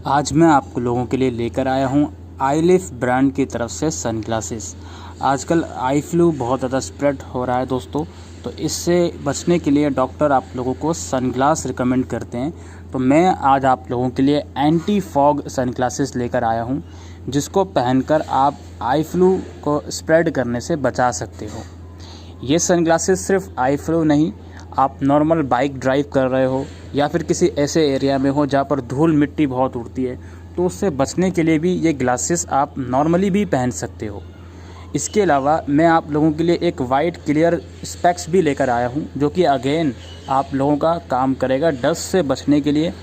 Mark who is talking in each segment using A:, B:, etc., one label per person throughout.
A: आज मैं आप लोगों के लिए लेकर आया हूँ आईलिफ ब्रांड की तरफ से सनग्लासेस। आजकल आई फ्लू बहुत ज़्यादा स्प्रेड हो रहा है दोस्तों, तो इससे बचने के लिए डॉक्टर आप लोगों को सनग्लास रिकमेंड करते हैं। तो मैं आज आप लोगों के लिए एंटी फॉग सनग्लासेस लेकर आया हूँ, जिसको पहनकर आप आई फ्लू को स्प्रेड करने से बचा सकते हो। ये सनग्लासेस सिर्फ आई फ्लू नहीं, आप नॉर्मल बाइक ड्राइव कर रहे हो या फिर किसी ऐसे एरिया में हो जहाँ पर धूल मिट्टी बहुत उड़ती है, तो उससे बचने के लिए भी ये ग्लासेस आप नॉर्मली भी पहन सकते हो। इसके अलावा मैं आप लोगों के लिए एक वाइट क्लियर स्पेक्स भी लेकर आया हूँ, जो कि अगेन आप लोगों का काम करेगा डस्ट से बचने के लिए।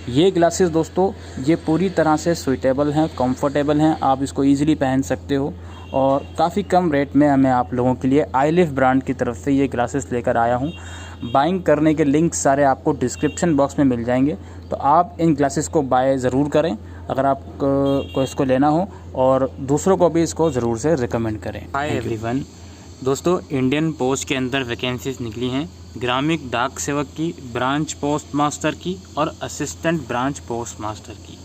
A: ये ग्लासेस दोस्तों ये पूरी तरह से सूटेबल हैं, कंफर्टेबल हैं, आप इसको ईज़िली पहन सकते हो और काफ़ी कम रेट में मैं आप लोगों के लिए आईलिफ ब्रांड की तरफ से ये ग्लासेस लेकर आया हूँ। बाइंग करने के लिंक सारे आपको डिस्क्रिप्शन बॉक्स में मिल जाएंगे, तो आप इन ग्लासेस को बाय ज़रूर करें अगर आप को इसको लेना हो, और दूसरों को भी इसको ज़रूर से रिकमेंड करें। हाय एवरीवन दोस्तों, इंडियन पोस्ट के अंदर वैकेंसीज निकली हैं ग्रामीण डाक सेवक की, ब्रांच पोस्ट मास्टर की और असिस्टेंट ब्रांच पोस्ट मास्टर की।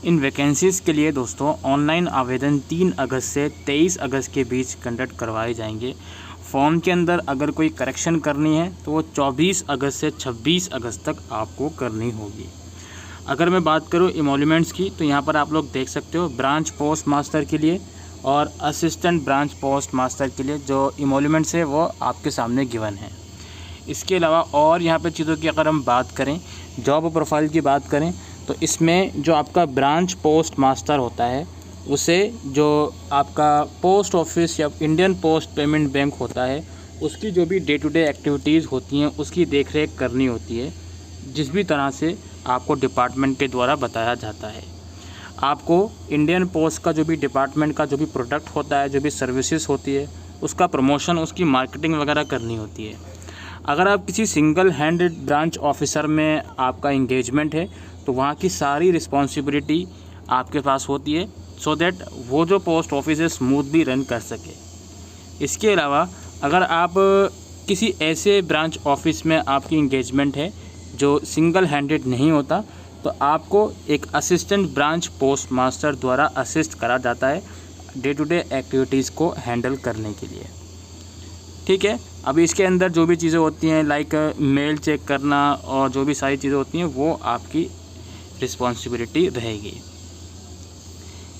A: इन वैकेंसीज़ के लिए दोस्तों ऑनलाइन आवेदन 3 अगस्त से 23 अगस्त के बीच कंडक्ट करवाए जाएंगे। फॉर्म के अंदर अगर कोई करेक्शन करनी है तो वो 24 अगस्त से 26 अगस्त तक आपको करनी होगी। अगर मैं बात करूँ इमोल्यूमेंट्स की, तो यहाँ पर आप लोग देख सकते हो ब्रांच पोस्ट मास्टर के लिए और असिस्टेंट ब्रांच पोस्ट मास्टर के लिए जो इमोल्यूमेंट्स है वो आपके सामने गिवन है। इसके अलावा और यहाँ पर चीज़ों की अगर हम बात करें, जॉब प्रोफाइल की बात करें, तो इसमें जो आपका ब्रांच पोस्ट मास्टर होता है उसे जो आपका पोस्ट ऑफिस या इंडियन पोस्ट पेमेंट बैंक होता है उसकी जो भी डे टू डे एक्टिविटीज़ होती हैं उसकी देखरेख करनी होती है, जिस भी तरह से आपको डिपार्टमेंट के द्वारा बताया जाता है। आपको इंडियन पोस्ट का जो भी डिपार्टमेंट का जो भी प्रोडक्ट होता है, जो भी सर्विसेज होती है, उसका प्रमोशन, उसकी मार्केटिंग वगैरह करनी होती है। अगर आप किसी सिंगल हैंडेड ब्रांच ऑफिसर में आपका इंगेजमेंट है तो वहाँ की सारी रिस्पॉन्सिबिलिटी आपके पास होती है, सो दैट वो जो पोस्ट ऑफिस है स्मूथ भी रन कर सके। इसके अलावा अगर आप किसी ऐसे ब्रांच ऑफिस में आपकी इंगेजमेंट है जो सिंगल हैंडेड नहीं होता, तो आपको एक असिस्टेंट ब्रांच पोस्ट मास्टर द्वारा असिस्ट करा जाता है डे टू डे एक्टिविटीज़ को हैंडल करने के लिए। ठीक है, अभी इसके अंदर जो भी चीज़ें होती हैं लाइक मेल चेक करना और जो भी सारी चीज़ें होती हैं वो आपकी रिस्पॉन्सिबिलिटी रहेगी।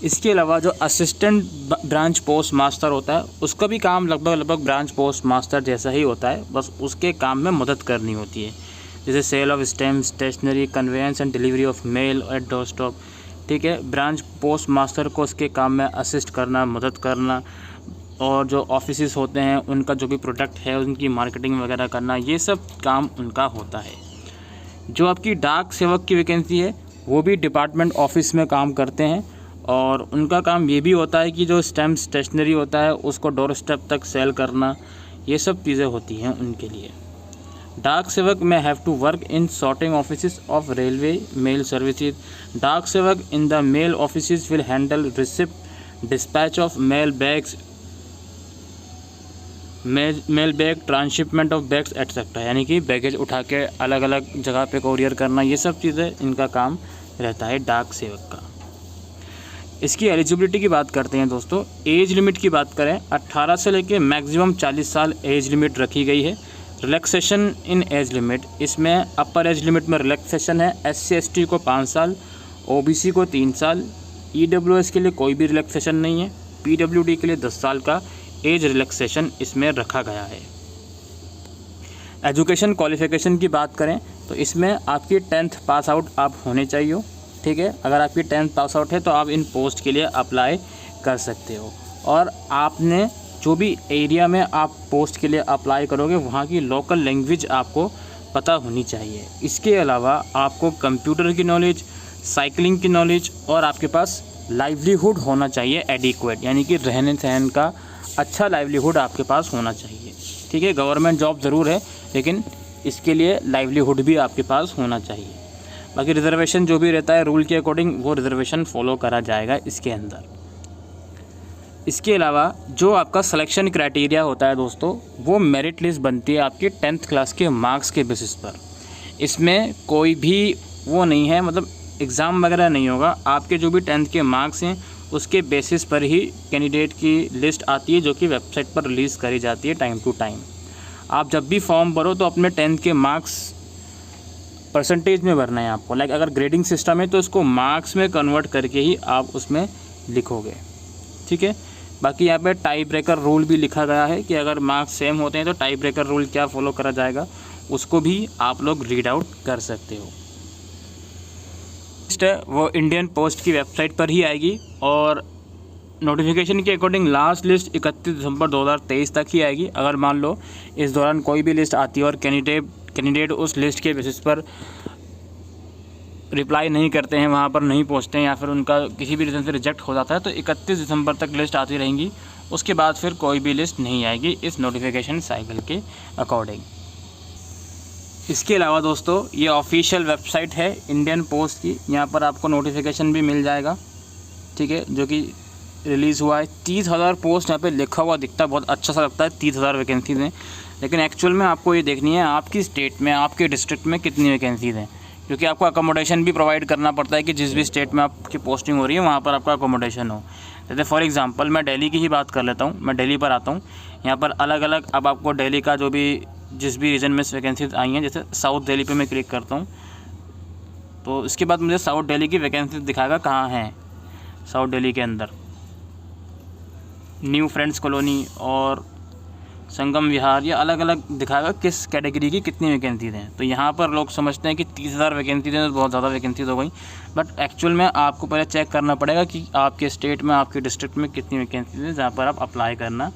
A: इसके अलावा जो असिस्टेंट ब्रांच पोस्ट मास्टर होता है उसका भी काम लगभग ब्रांच पोस्ट मास्टर जैसा ही होता है, बस उसके काम में मदद करनी होती है, जैसे sale of stamp, stationery, conveyance and delivery of mail at door stop. ठीक है, ब्रांच पोस्ट मास्टर को उसके काम में असिस्ट करना, मदद करना, और जो ऑफिसेस होते हैं उनका जो भी प्रोडक्ट है उनकी मार्केटिंग वगैरह करना, ये सब काम उनका होता है। जो आपकी डाक सेवक की वैकेंसी है वो भी डिपार्टमेंट ऑफिस में काम करते हैं, और उनका काम ये भी होता है कि जो स्टैम्प स्टेशनरी होता है उसको डोर स्टेप तक सेल करना, ये सब चीज़ें होती हैं उनके लिए। Dak Sevak may have to work in sorting office of railway mail services. Dak Sevak in the mail office will handle receipt, dispatch of mail bags, mail bag, transshipment of bags etcetera, यानी कि बैगेज उठा के अलग अलग जगह पे कोरियर करना, ये सब चीज़ें इनका काम रहता है डाक सेवक का। इसकी एलिजिबिलिटी की बात करते हैं दोस्तों। एज लिमिट की बात करें, 18 से लेके मैक्सिमम 40 साल एज लिमिट रखी गई है। रिलैक्सेशन इन एज लिमिट, इसमें अपर एज लिमिट में रिलैक्सेशन है, SC/ST को 5 साल, OBC को 3 साल, EWS के लिए कोई भी रिलैक्सेशन नहीं है, PWD के लिए 10 साल का एज रिलैक्सेशन इसमें रखा गया है। एजुकेशन क्वालिफ़िकेशन की बात करें तो इसमें आपकी 10th पास आउट आप होने चाहिए। ठीक है, अगर आपकी 10th पास आउट है तो आप इन पोस्ट के लिए अप्लाई कर सकते हो, और आपने जो भी एरिया में आप पोस्ट के लिए अप्लाई करोगे वहाँ की लोकल लैंग्वेज आपको पता होनी चाहिए। इसके अलावा आपको कंप्यूटर की नॉलेज, साइकिलिंग की नॉलेज, और आपके पास लाइवलीहुड होना चाहिए एडिक्वेट, यानी कि रहने सहन का अच्छा लाइवलीहुड आपके पास होना चाहिए। ठीक है, गवर्नमेंट जॉब ज़रूर है लेकिन इसके लिए लाइवलीहुड भी आपके पास होना चाहिए। बाकी रिजर्वेशन जो भी रहता है रूल के अकॉर्डिंग वो रिजर्वेशन फॉलो करा जाएगा इसके अंदर। इसके अलावा जो आपका सिलेक्शन क्राइटेरिया होता है दोस्तों, वो मेरिट लिस्ट बनती है आपके 10th क्लास के मार्क्स के बेसिस पर। इसमें कोई भी वो नहीं है, मतलब एग्ज़ाम वगैरह नहीं होगा, आपके जो भी 10th के मार्क्स हैं उसके बेसिस पर ही कैंडिडेट की लिस्ट आती है, जो कि वेबसाइट पर रिलीज़ करी जाती है टाइम टू टाइम। आप जब भी फॉर्म भरो तो अपने 10th के मार्क्स परसेंटेज में भरना है आपको। लाइक अगर ग्रेडिंग सिस्टम है तो उसको मार्क्स में कन्वर्ट करके ही आप उसमें लिखोगे, ठीक है। बाकी यहाँ पे टाई ब्रेकर रूल भी लिखा गया है कि अगर मार्क्स सेम होते हैं तो टाई ब्रेकर रूल क्या फॉलो करा जाएगा, उसको भी आप लोग रीड आउट कर सकते हो। लिस्ट है वो इंडियन पोस्ट की वेबसाइट पर ही आएगी और नोटिफिकेशन के अकॉर्डिंग लास्ट लिस्ट 31 दिसंबर 2023 तक ही आएगी। अगर मान लो इस दौरान कोई भी लिस्ट आती है और कैंडिडेट उस लिस्ट के बेसिस पर रिप्लाई नहीं करते हैं, वहाँ पर नहीं पहुँचते हैं या फिर उनका किसी भी रीज़न से रिजेक्ट हो जाता है, तो 31 दिसंबर तक लिस्ट आती रहेंगी। उसके बाद फिर कोई भी लिस्ट नहीं आएगी इस नोटिफिकेशन साइकिल के अकॉर्डिंग। इसके अलावा दोस्तों ये ऑफिशियल वेबसाइट है इंडियन पोस्ट की, यहाँ पर आपको नोटिफिकेशन भी मिल जाएगा, ठीक है, जो कि रिलीज़ हुआ है। 30,000 पोस्ट यहाँ पे लिखा हुआ दिखता है, बहुत अच्छा सा लगता है, 30,000 वैकेंसीज़ हैं। लेकिन एक्चुअल में आपको ये देखनी है आपकी स्टेट में, आपके डिस्ट्रिक्ट में कितनी वैकेंसीज़ हैं, क्योंकि आपको अकोमोडेशन भी प्रोवाइड करना पड़ता है कि जिस भी स्टेट में आपकी पोस्टिंग हो रही है वहाँ पर आपका अकोमोडेशन हो। जैसे फॉर एग्जांपल मैं दिल्ली की ही बात कर लेता हूँ, मैं दिल्ली पर आता हूँ। यहाँ पर अलग अलग अब आपको दिल्ली का जो भी जिस भी रीजन में वैकेंसीज आई हैं, जैसे साउथ दिल्ली पे मैं क्लिक करता हूँ तो इसके बाद मुझे साउथ दिल्ली की वैकेंसी दिखाएगा कहाँ हैं। साउथ दिल्ली के अंदर न्यू फ्रेंड्स कॉलोनी और संगम विहार, या अलग अलग दिखाएगा किस कैटेगरी की कितनी वैकेंसीज हैं। तो यहाँ पर लोग समझते हैं कि 30,000 वैकेंसीज हैं तो बहुत ज़्यादा वैकेंसीज हो गई, बट एक्चुअल में आपको पहले चेक करना पड़ेगा कि आपके स्टेट में, आपके डिस्ट्रिक्ट में कितनी वैकेंसीज हैं जहाँ पर आप अप्लाई करना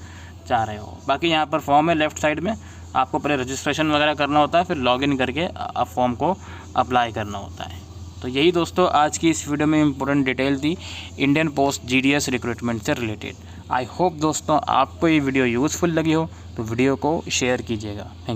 A: चाह रहे हो। बाकी यहाँ पर फॉर्म है लेफ़्ट साइड में, आपको पहले रजिस्ट्रेशन वगैरह करना होता है, फिर लॉगिन करके आप फॉर्म को अप्लाई करना होता है। तो यही दोस्तों आज की इस वीडियो में इंपॉर्टेंट डिटेल थी इंडियन पोस्ट GDS रिक्रूटमेंट से रिलेटेड। आई होप दोस्तों आपको ये वीडियो यूज़फुल लगी हो, तो वीडियो को शेयर कीजिएगा। Thank you.